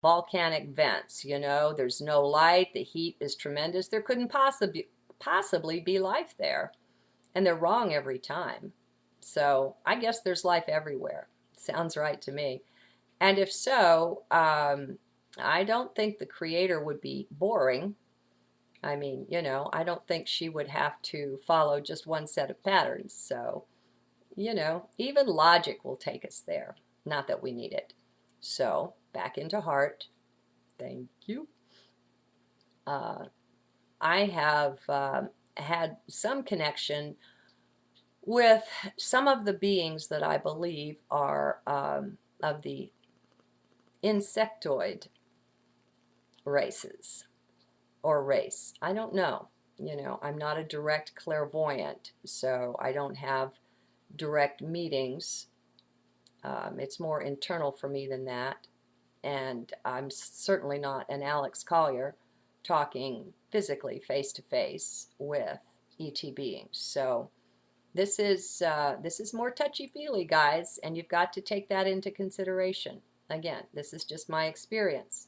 volcanic vents, you know, there's no light, the heat is tremendous. There couldn't possibly be life there. And they're wrong every time. So I guess there's life everywhere. Sounds right to me. And if so, I don't think the creator would be boring. I mean, you know, I don't think she would have to follow just one set of patterns. So, you know, even logic will take us there. Not that we need it. So, back into heart. Thank you. Uh, I have had some connection with some of the beings that I believe are of the insectoid races or race. I don't know. You know, I'm not a direct clairvoyant, so I don't have direct meetings. It's more internal for me than that. And I'm certainly not an Alex Collier talking physically face to face with ET beings. So this is more touchy-feely, guys, and you've got to take that into consideration. Again, this is just my experience.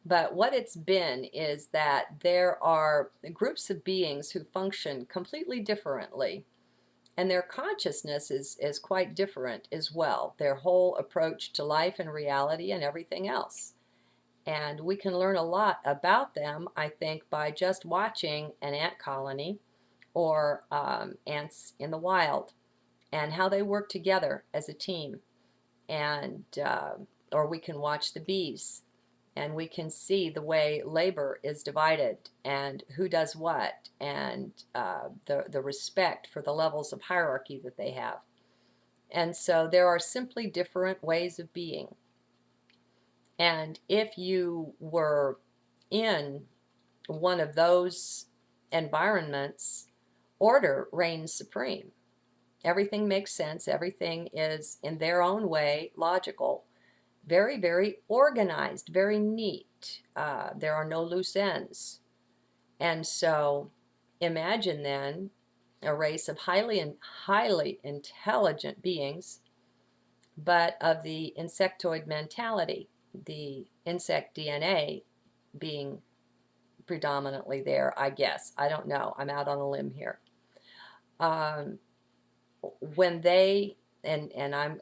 But what it's been is that there are groups of beings who function completely differently, and their consciousness is quite different as well. Their whole approach to life and reality and everything else. And we can learn a lot about them, I think, by just watching an ant colony or ants in the wild and how they work together as a team. And or we can watch the bees and we can see the way labor is divided and who does what and the respect for the levels of hierarchy that they have. And so there are simply different ways of being. And if you were in one of those environments, order reigns supreme. Everything makes sense. Everything is, in their own way, logical. Very, very organized, very neat. There are no loose ends. And so imagine then a race of highly intelligent beings, but of the insectoid mentality, the insect DNA being predominantly there, I guess. I don't know. I'm out on a limb here. Um, when they and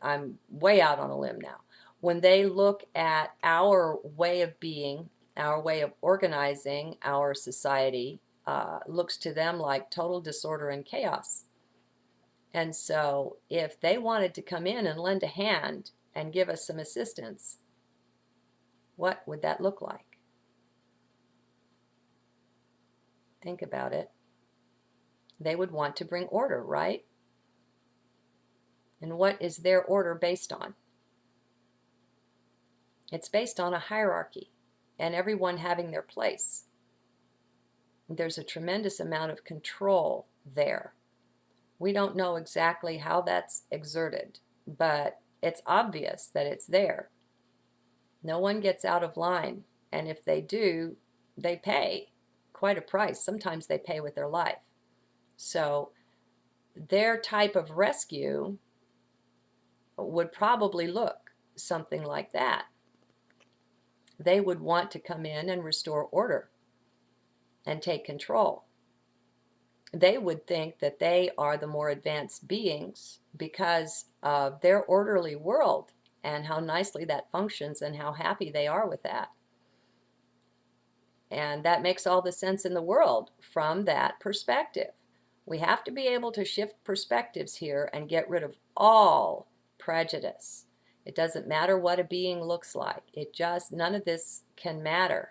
I'm way out on a limb now. When they look at our way of being, our way of organizing our society, looks to them like total disorder and chaos. And so, if they wanted to come in and lend a hand and give us some assistance, what would that look like? Think about it. They would want to bring order, right? And what is their order based on? It's based on a hierarchy and everyone having their place. There's a tremendous amount of control there. We don't know exactly how that's exerted, but it's obvious that it's there. No one gets out of line, and if they do, they pay quite a price. Sometimes they pay with their life. So their type of rescue would probably look something like that. They would want to come in and restore order and take control. They would think that they are the more advanced beings because of their orderly world and how nicely that functions and how happy they are with that. And that makes all the sense in the world from that perspective. We have to be able to shift perspectives here and get rid of all prejudice. It doesn't matter what a being looks like. None of this can matter,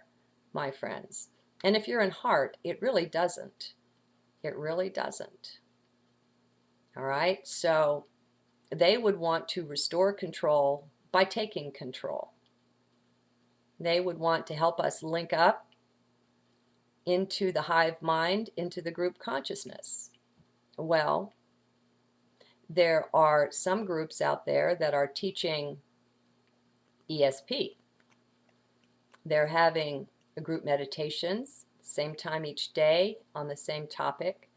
my friends. And if you're in heart, it really doesn't. It really doesn't. All right? So they would want to restore control by taking control. They would want to help us link up into the hive mind, into the group consciousness. Well, there are some groups out there that are teaching ESP. They're having group meditations, same time each day on the same topic,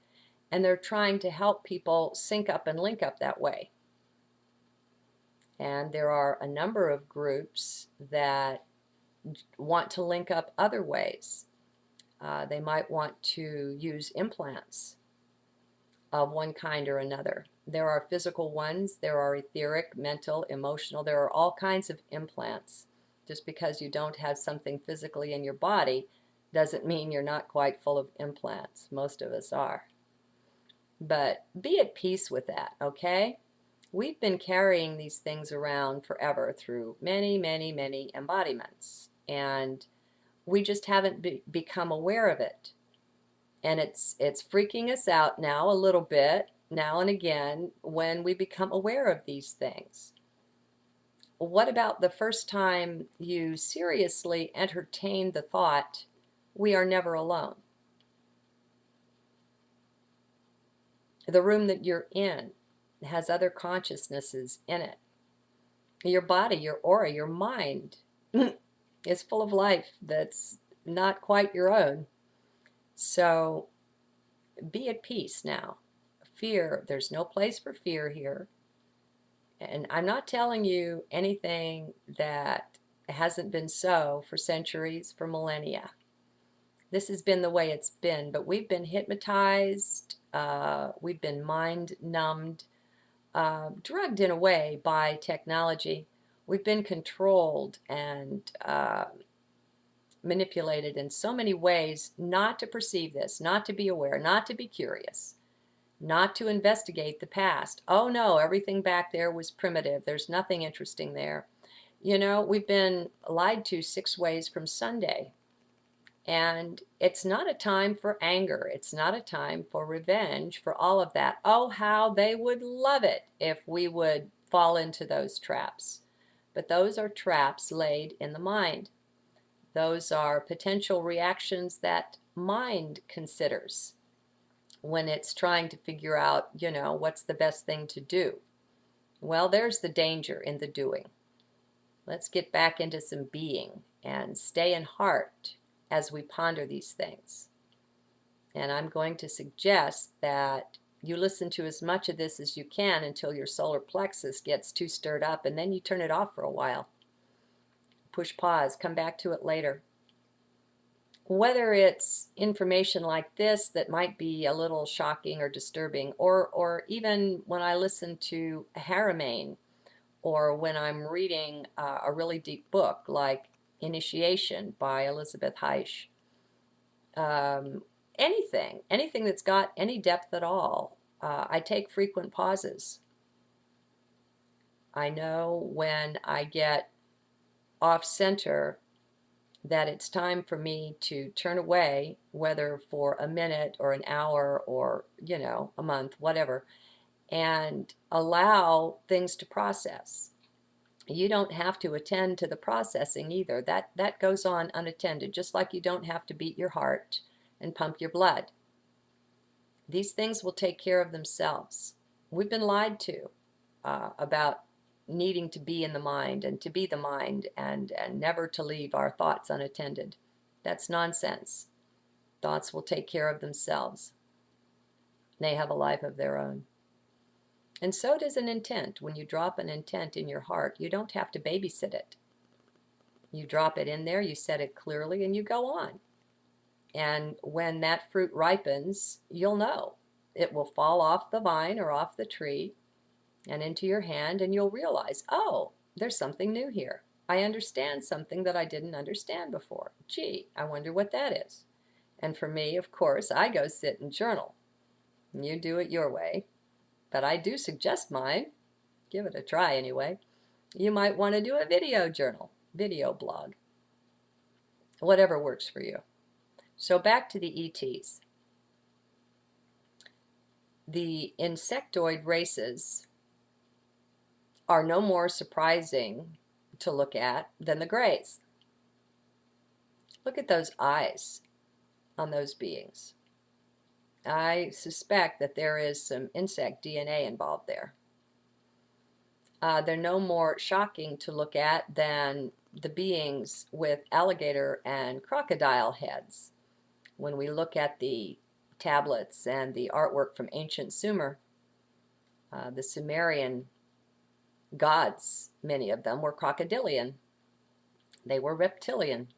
and they're trying to help people sync up and link up that way. And there are a number of groups that want to link up other ways. They might want to use implants of one kind or another. There are physical ones, there are etheric, mental, emotional, there are all kinds of implants. Just because you don't have something physically in your body doesn't mean you're not quite full of implants. Most of us are. But be at peace with that, okay? We've been carrying these things around forever through many, many, many embodiments. And we just haven't become aware of it. And it's freaking us out now a little bit, now and again, when we become aware of these things. What about the first time you seriously entertained the thought, we are never alone? The room that you're in has other consciousnesses in it. Your body, your aura, your mind is full of life that's not quite your own. So be at peace now. Fear, there's no place for fear here. And I'm not telling you anything that hasn't been so for centuries, for millennia. This has been the way it's been, but we've been hypnotized, we've been mind numbed, drugged in a way by technology. We've been controlled and manipulated in so many ways not to perceive this, not to be aware, not to be curious, not to investigate the past. Oh no, everything back there was primitive. There's nothing interesting there. You know, we've been lied to 6 ways from Sunday. And it's not a time for anger. It's not a time for revenge, for all of that. Oh, how they would love it if we would fall into those traps. But those are traps laid in the mind. Those are potential reactions that mind considers when it's trying to figure out, you know, what's the best thing to do. Well, there's the danger in the doing. Let's get back into some being and stay in heart as we ponder these things. And I'm going to suggest that you listen to as much of this as you can until your solar plexus gets too stirred up, and then you turn it off for a while. Push pause, come back to it later. Whether it's information like this that might be a little shocking or disturbing, or even when I listen to Haramain, or when I'm reading a really deep book like Initiation by Elizabeth Heish, anything that's got any depth at all, I take frequent pauses. I know when I get off center that it's time for me to turn away, whether for a minute or an hour or, you know, a month, whatever, and allow things to process. You don't have to attend to the processing either. That goes on unattended, just like you don't have to beat your heart and pump your blood. These things will take care of themselves. We've been lied to about needing to be in the mind and to be the mind and never to leave our thoughts unattended. That's nonsense. Thoughts will take care of themselves. They have a life of their own. And so does an intent. When you drop an intent in your heart, you don't have to babysit it. You drop it in there, you set it clearly, and you go on. And when that fruit ripens, you'll know. It will fall off the vine or off the tree and into your hand, and you'll realize, oh, there's something new here. I understand something that I didn't understand before. Gee, I wonder what that is. And for me, of course, I go sit and journal. You do it your way. But I do suggest mine. Give it a try anyway. You might want to do a video journal, video blog, whatever works for you. So back to the ETs. The insectoid races are no more surprising to look at than the grays. Look at those eyes on those beings. I suspect that there is some insect DNA involved there. They're no more shocking to look at than the beings with alligator and crocodile heads. When we look at the tablets and the artwork from ancient Sumer, the Sumerian gods, many of them were crocodilian. They were reptilian.